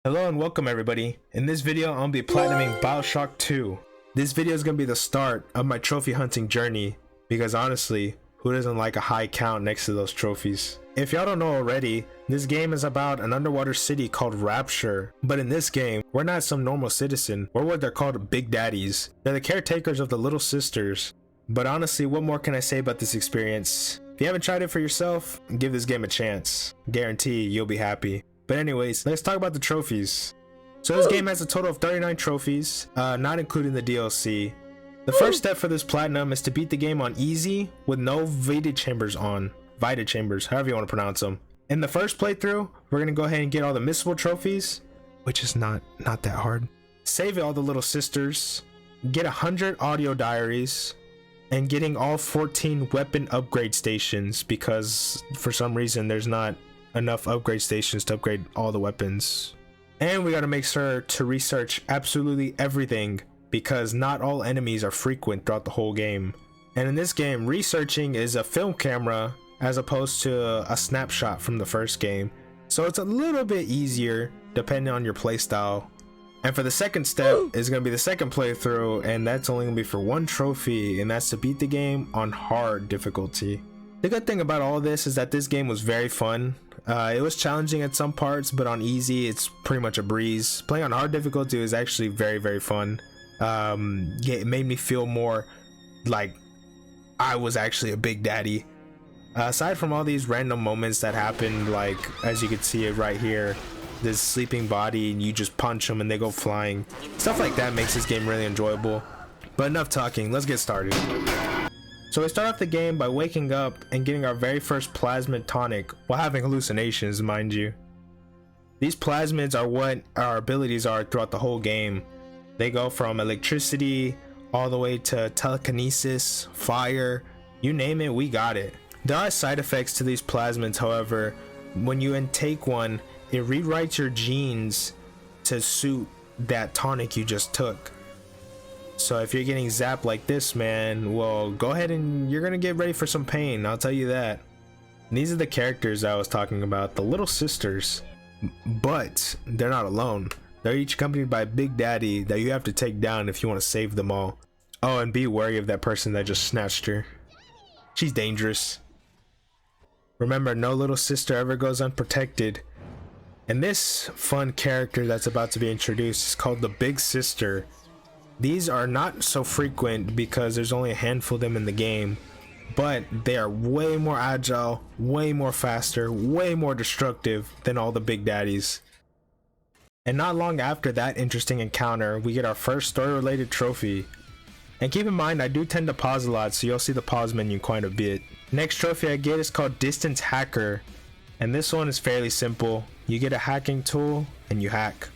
Hello and welcome everybody. In this video, I'm gonna be platinuming BioShock 2. This video is gonna be the start of my trophy hunting journey because honestly, who doesn't like a high count next to those trophies? If y'all don't know already, this game is about an underwater city called Rapture. But in this game, we're not some normal citizen. We're what they're called Big Daddies. They're the caretakers of the Little Sisters. But honestly, what more can I say about this experience? If you haven't tried it for yourself, give this game a chance. Guarantee you'll be happy. But anyways, let's talk about the trophies. So this game has a total of 39 trophies, not including the DLC. The first step for this platinum is to beat the game on easy with no Vita Chambers on. Vita Chambers, however you want to pronounce them. In the first playthrough, we're going to go ahead and get all the missable trophies, which is not that hard. Save all the Little Sisters, get 100 audio diaries, and getting all 14 weapon upgrade stations because for some reason there's not enough upgrade stations to upgrade all the weapons. And we got to make sure to research absolutely everything because not all enemies are frequent throughout the whole game. And in this game, researching is a film camera as opposed to a snapshot from the first game, so it's a little bit easier depending on your playstyle. And for the second step is going to be the second playthrough, and that's only going to be for one trophy, and that's to beat the game on hard difficulty. The good thing about all this is that this game was very fun. It was challenging at some parts, but on easy it's pretty much a breeze. Playing on hard difficulty was actually very fun. It made me feel more like I was actually a big daddy. Aside from all these random moments that happened, like as you can see it right here, this sleeping body and you just punch them and they go flying. Stuff like that makes this game really enjoyable. But enough talking, let's get started. So we start off the game by waking up and getting our very first plasmid tonic while having hallucinations, mind you. These plasmids are what our abilities are throughout the whole game. They go from electricity all the way to telekinesis, fire, you name it, we got it. There are side effects to these plasmids, however. When you intake one, it rewrites your genes to suit that tonic you just took. So if you're getting zapped like this, man, well, go ahead and you're gonna get ready for some pain, I'll tell you that. And these are the characters I was talking about, the Little Sisters. But they're not alone. They're each accompanied by a Big Daddy that you have to take down if you want to save them all. Oh, and be wary of that person that just snatched her. She's dangerous. Remember, no little sister ever goes unprotected. And this fun character that's about to be introduced is called the Big Sister. These are not so frequent because there's only a handful of them in the game, but they are way more agile, way more faster, way more destructive than all the Big Daddies. And not long after that interesting encounter, we get our first story-related trophy. And keep in mind, I do tend to pause a lot, so you'll see the pause menu quite a bit. Next trophy I get is called Distance Hacker, and this one is fairly simple. You get a hacking tool and you hack.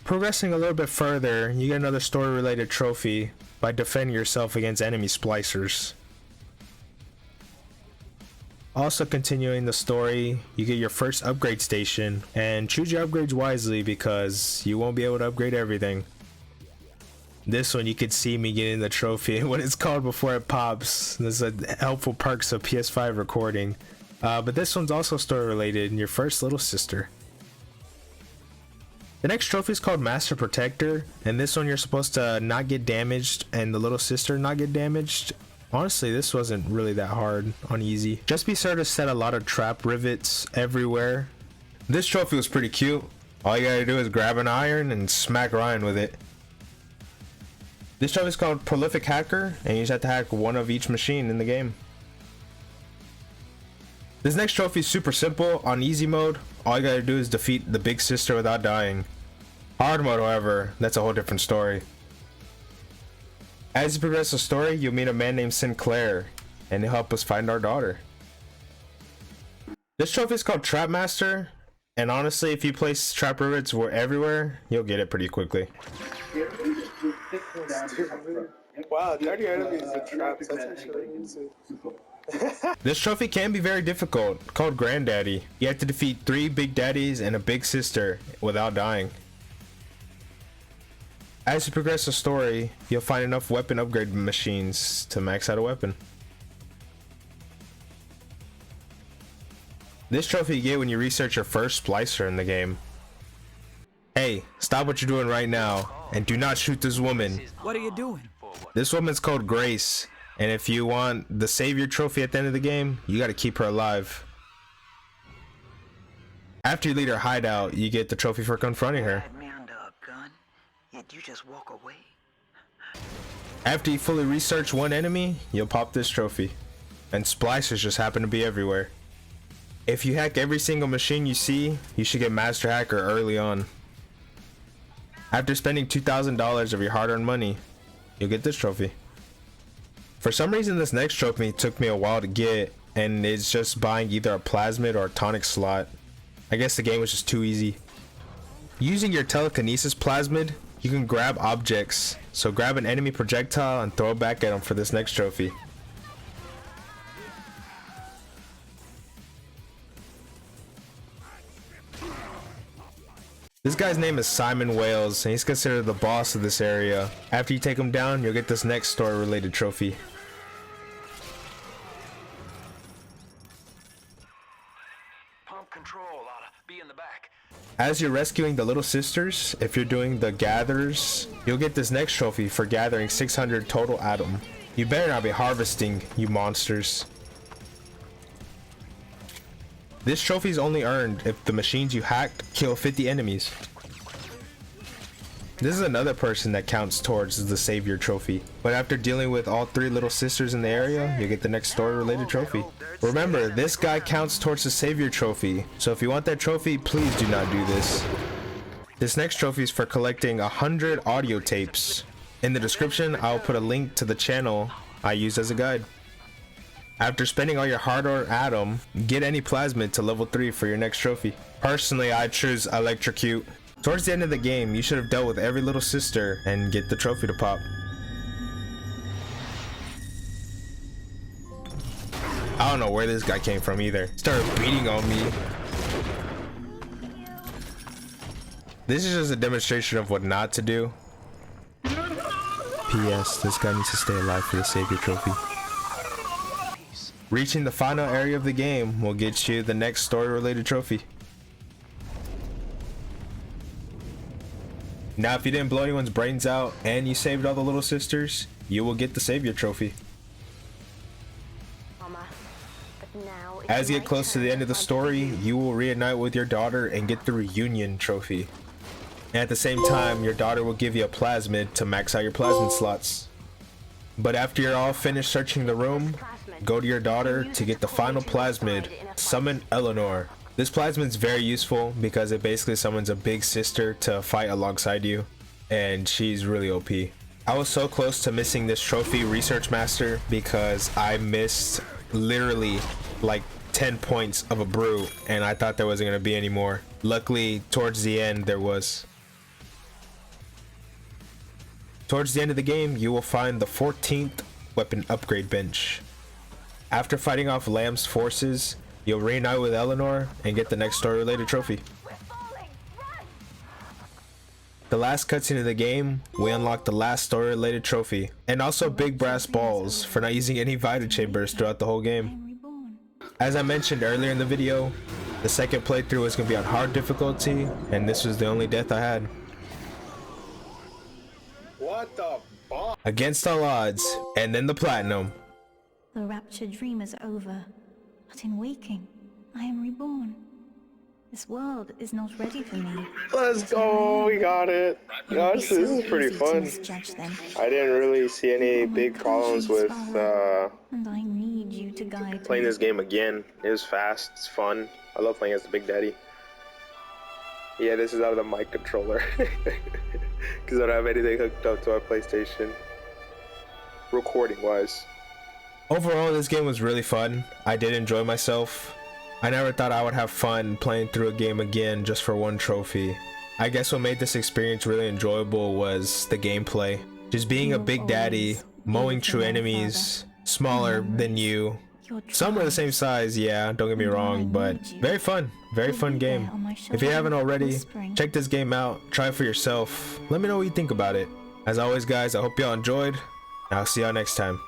Progressing a little bit further, you get another story-related trophy by defending yourself against enemy splicers. Also continuing the story, you get your first upgrade station, and choose your upgrades wisely because you won't be able to upgrade everything. This one you could see me getting the trophy and what it's called before it pops. This is a helpful perks of PS5 recording. But this one's also story-related, and your first Little Sister. The next trophy is called Master Protector, and this one you're supposed to not get damaged and the Little Sister not get damaged. Honestly, this wasn't really that hard on easy. Just be sure to set a lot of trap rivets everywhere. This trophy was pretty cute. All you gotta do is grab an iron and smack Ryan with it. This trophy is called Prolific Hacker, and you just have to hack one of each machine in the game. This next trophy is super simple. On easy mode, all you gotta do is defeat the Big Sister without dying. Hard mode, however, that's a whole different story. As you progress the story, you'll meet a man named Sinclair, and he'll help us find our daughter. This trophy is called Trap Master, and honestly, if you place trap rivets everywhere, you'll get it pretty quickly. Wow, 30 enemies in traps, that's actually easy. This trophy can be very difficult, called Granddaddy. You have to defeat 3 Big Daddies and a Big Sister without dying. As you progress the story, you'll find enough weapon upgrade machines to max out a weapon. This trophy you get when you research your first splicer in the game. Hey, stop what you're doing right now and do not shoot this woman. What are you doing? This woman's called Grace, and if you want the savior trophy at the end of the game, you got to keep her alive. After you lead her hideout, you get the trophy for confronting her. Had me under a gun, yet you just walk away. After you fully research one enemy, you'll pop this trophy. And splicers just happen to be everywhere. If you hack every single machine you see, you should get Master Hacker early on. After spending $2,000 of your hard-earned money, you'll get this trophy. For some reason, this next trophy took me a while to get, and it's just buying either a plasmid or a tonic slot. I guess the game was just too easy. Using your telekinesis plasmid, you can grab objects. So grab an enemy projectile and throw it back at them for this next trophy. This guy's name is Simon Wales, and he's considered the boss of this area. After you take him down, you'll get this next story-related trophy. Pump control ought to be in the back. As you're rescuing the little sisters, if you're doing the gatherers, you'll get this next trophy for gathering 600 total atom. You better not be harvesting, you monsters. This trophy is only earned if the machines you hacked kill 50 enemies. This is another person that counts towards the savior trophy. But after dealing with all 3 little sisters in the area, you get the next story related trophy. Remember, this guy counts towards the savior trophy. So if you want that trophy, please do not do this. This next trophy is for collecting 100 audio tapes. In the description, I'll put a link to the channel I used as a guide. After spending all your hard-earned atom, get any plasmid to level 3 for your next trophy. Personally, I choose electrocute. Towards the end of the game, you should have dealt with every little sister and get the trophy to pop. I don't know where this guy came from either. Started beating on me. This is just a demonstration of what not to do. P.S. This guy needs to stay alive for the savior trophy. Reaching the final area of the game will get you the next story-related trophy. Now, if you didn't blow anyone's brains out and you saved all the little sisters, you will get the savior trophy. As you get close to the end of the story, you will reunite with your daughter and get the reunion trophy. And at the same time, your daughter will give you a plasmid to max out your plasmid slots. But after you're all finished searching the room, go to your daughter to get the final plasmid, summon Eleanor. This plasmid is very useful because it basically summons a big sister to fight alongside you, and she's really OP. I was so close to missing this trophy Research Master because I missed literally like 10 points of a brew and I thought there wasn't going to be any more. Luckily, towards the end there was. Towards the end of the game, you will find the 14th weapon upgrade bench. After fighting off Lamb's forces, you'll reunite with Eleanor and get the next story-related trophy. The last cutscene of the game, we unlock the last story-related trophy, and also big brass balls for not using any Vita Chambers throughout the whole game. As I mentioned earlier in the video, the second playthrough was going to be on hard difficulty, and this was the only death I had. What the fuck? Against all odds, and then the platinum. The raptured dream is over, but in waking, I am reborn. This world is not ready for me. Let's go, we got it. Gosh, this is pretty fun. I didn't really see any big problems with and I need you to guide playing me. this game again. It was fast, it's fun. I love playing as the Big Daddy. Yeah, this is out of the mic controller. Because I don't have anything hooked up to my PlayStation. Recording wise. Overall, this game was really fun. I did enjoy myself. I never thought I would have fun playing through a game again just for one trophy. I guess what made this experience really enjoyable was the gameplay. Just being a big daddy, mowing true enemies, smaller than you. Some are the same size, yeah, don't get me wrong, but very fun game. If you haven't already, check this game out, try it for yourself. Let me know what you think about it. As always guys, I hope y'all enjoyed, and I'll see y'all next time.